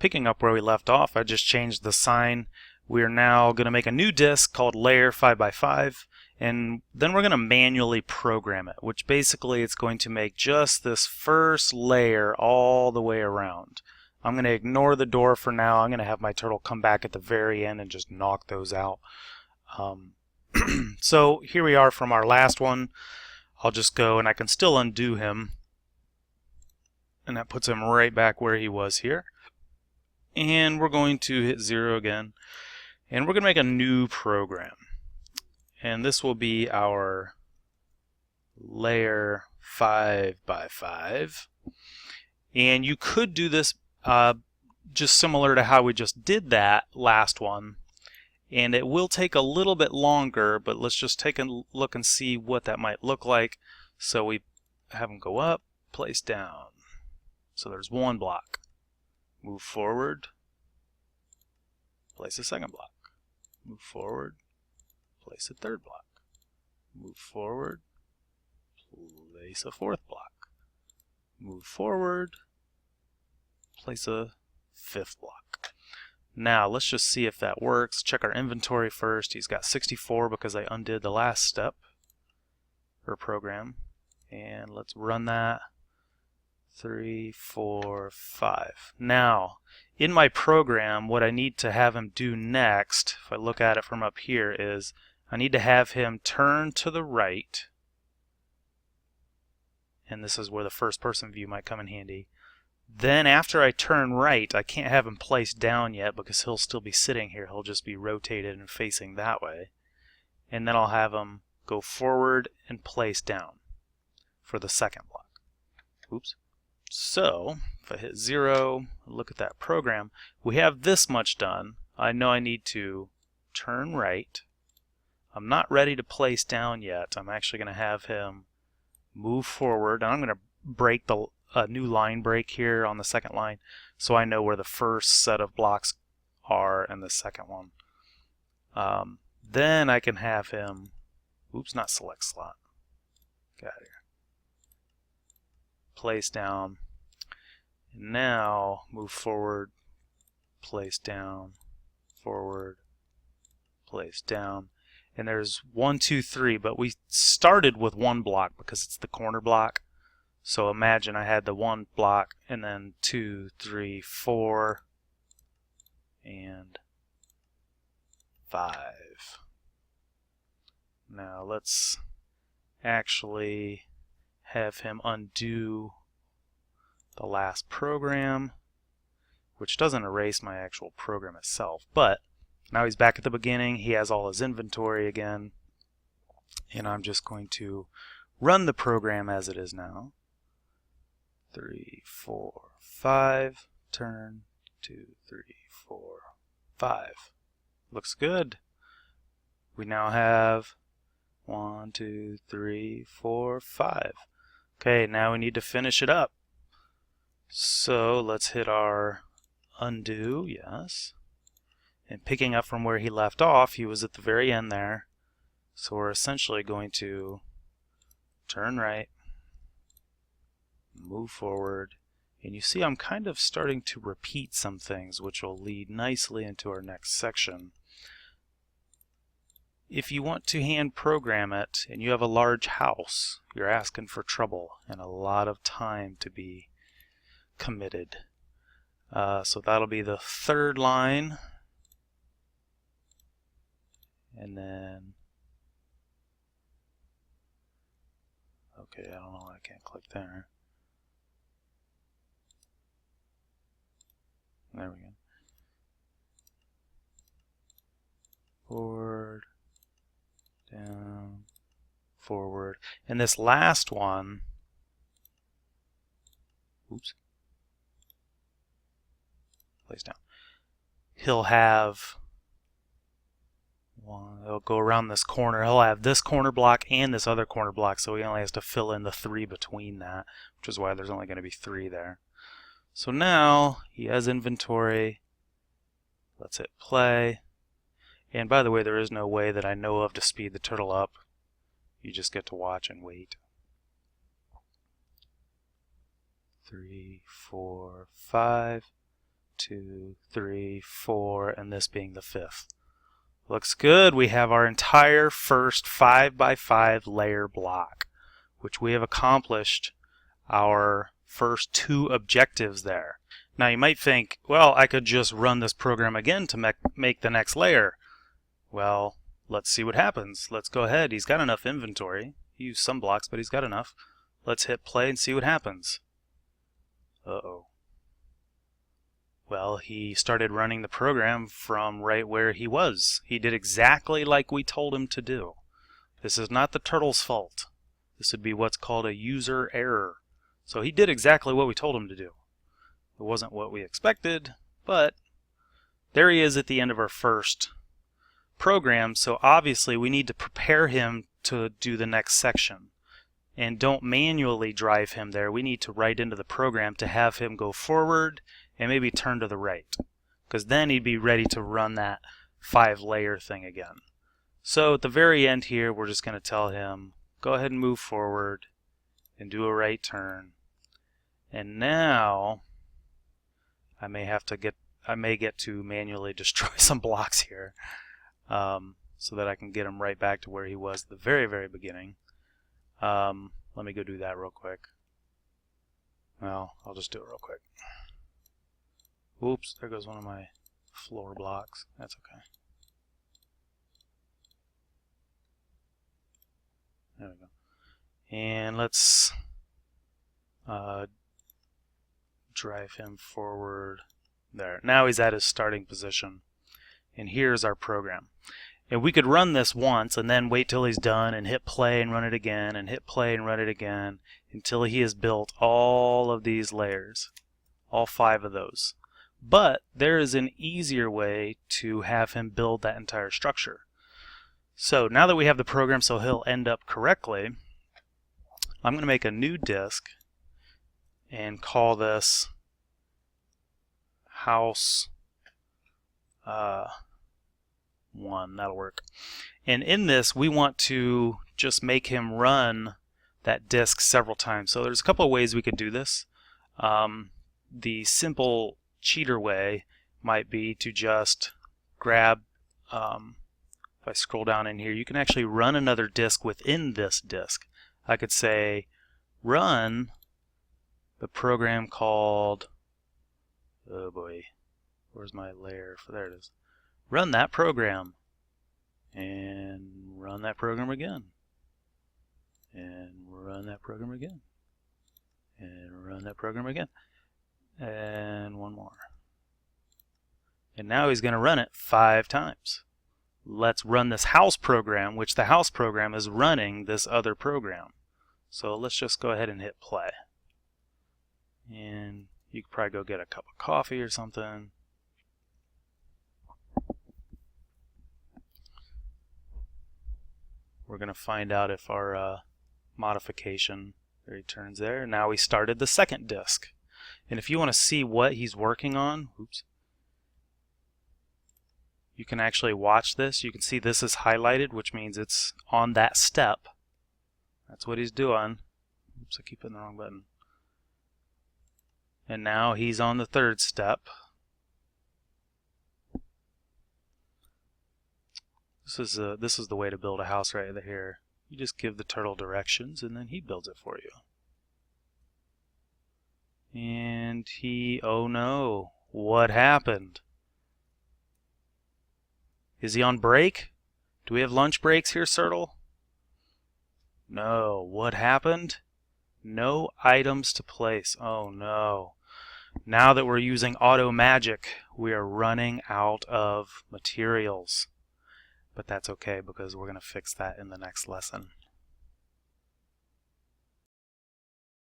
picking up where we left off, I just changed the sign. We're now going to make a new disk called layer 5x5, and then we're going to manually program it, which basically it's going to make just this first layer all the way around. I'm going to ignore the door for now. I'm going to have my turtle come back at the very end and just knock those out. So here we are from our last one. I'll just go and I can still undo him, and that puts him right back where he was here. And we're going to hit 0 again, and we're going to make a new program, and this will be our layer 5x5. And you could do this just similar to how we just did that last one, and it will take a little bit longer, but let's just take a look and see what that might look like. So we have them go up, place down. So there's one block. Move forward, place a second block. Move forward, place a third block. Move forward, place a fourth block. Move forward, place a fifth block. Now let's just see if that works. Check our inventory first. He's got 64 because I undid the last step or program. And let's run that. 3, 4, 5. Now, in my program, what I need to have him do next, if I look at it from up here, is I need to have him turn to the right. And this is where the first person view might come in handy. Then after I turn right, I can't have him placed down yet because he'll still be sitting here. He'll just be rotated and facing that way. And then I'll have him go forward and place down for the second block. Oops. So if I hit 0, look at that program, we have this much done. I know I need to turn right. I'm not ready to place down yet. I'm actually going to have him move forward. I'm going to break the new line break here on the second line, so I know where the first set of blocks are and the second one. Then I can have him, oops, not select slot, get out of here, place down, and now move forward, place down, forward, place down. And there's 1, 2, 3, but we started with one block because it's the corner block. So imagine I had the one block and then 2, 3, 4, and 5. Now let's actually have him undo the last program, which doesn't erase my actual program itself, but now he's back at the beginning. He has all his inventory again, and I'm just going to run the program as it is now. 3, 4, 5, turn, 2, 3, 4, 5. Looks good. We now have 1, 2, 3, 4, 5. Okay, now we need to finish it up. So let's hit our undo, yes. And picking up from where he left off, he was at the very end there. So we're essentially going to turn right, move forward, and you see I'm kind of starting to repeat some things, which will lead nicely into our next section. If you want to hand program it and you have a large house, you're asking for trouble and a lot of time to be committed. So that'll be the third line, and then okay, I don't know why I can't click there. There we go. Forward, down, forward. And this last one, oops, place down. He'll have one, he'll go around this corner. He'll have this corner block and this other corner block, so he only has to fill in the 3 between that, which is why there's only going to be 3 there. So now he has inventory. Let's hit play. And by the way, there is no way that I know of to speed the turtle up. You just get to watch and wait. 3, 4, 5. 2, 3, 4, and this being the 5th. Looks good. We have our entire first 5x5 layer block, which we have accomplished our first 2 objectives there. Now you might think, well, I could just run this program again to make the next layer. Well, let's see what happens. Let's go ahead. He's got enough inventory. He used some blocks, but he's got enough. Let's hit play and see what happens. Uh-oh. Well, he started running the program from right where he was. He did exactly like we told him to do. This is not the turtle's fault. This would be what's called a user error. So he did exactly what we told him to do. It wasn't what we expected, but there he is at the end of our first program. So obviously we need to prepare him to do the next section. And don't manually drive him there. We need to write into the program to have him go forward and maybe turn to the right, because then he'd be ready to run that 5-layer thing again. So at the very end here, we're just going to tell him, go ahead and move forward and do a right turn. And now I may get to manually destroy some blocks here, so that I can get him right back to where he was at the very, very beginning. Let me go do that real quick. Well, I'll just do it real quick. Oops, there goes one of my floor blocks. That's okay. There we go. And let's drive him forward there. Now he's at his starting position. And here's our program. And we could run this once and then wait till he's done and hit play and run it again and hit play and run it again until he has built all of these layers, all 5 of those. But there is an easier way to have him build that entire structure. So now that we have the program so he'll end up correctly, I'm going to make a new disk and call this house 1. That'll work. And in this, we want to just make him run that disk several times. So there's a couple of ways we could do this. The simple cheater way might be to just grab, if I scroll down in here, you can actually run another disk within this disk. I could say run the program called, oh boy, where's my layer? There it is. Run that program and run that program again and run that program again and run that program again and one more. And now he's going to run it 5 times. Let's run this house program, which the house program is running this other program. So let's just go ahead and hit play. And you could probably go get a cup of coffee or something. We're going to find out if our modification returns there. Now we started the second disk. And if you want to see what he's working on, oops, you can actually watch this. You can see this is highlighted, which means it's on that step. That's what he's doing. Oops, I keep hitting the wrong button. And now he's on the 3rd step. This is the way to build a house right here. You just give the turtle directions and then he builds it for you. And oh no, what happened? Is he on break? Do we have lunch breaks here, Turtle? No, what happened? No items to place. Oh no. Now that we're using auto magic, we are running out of materials. But that's okay because we're going to fix that in the next lesson.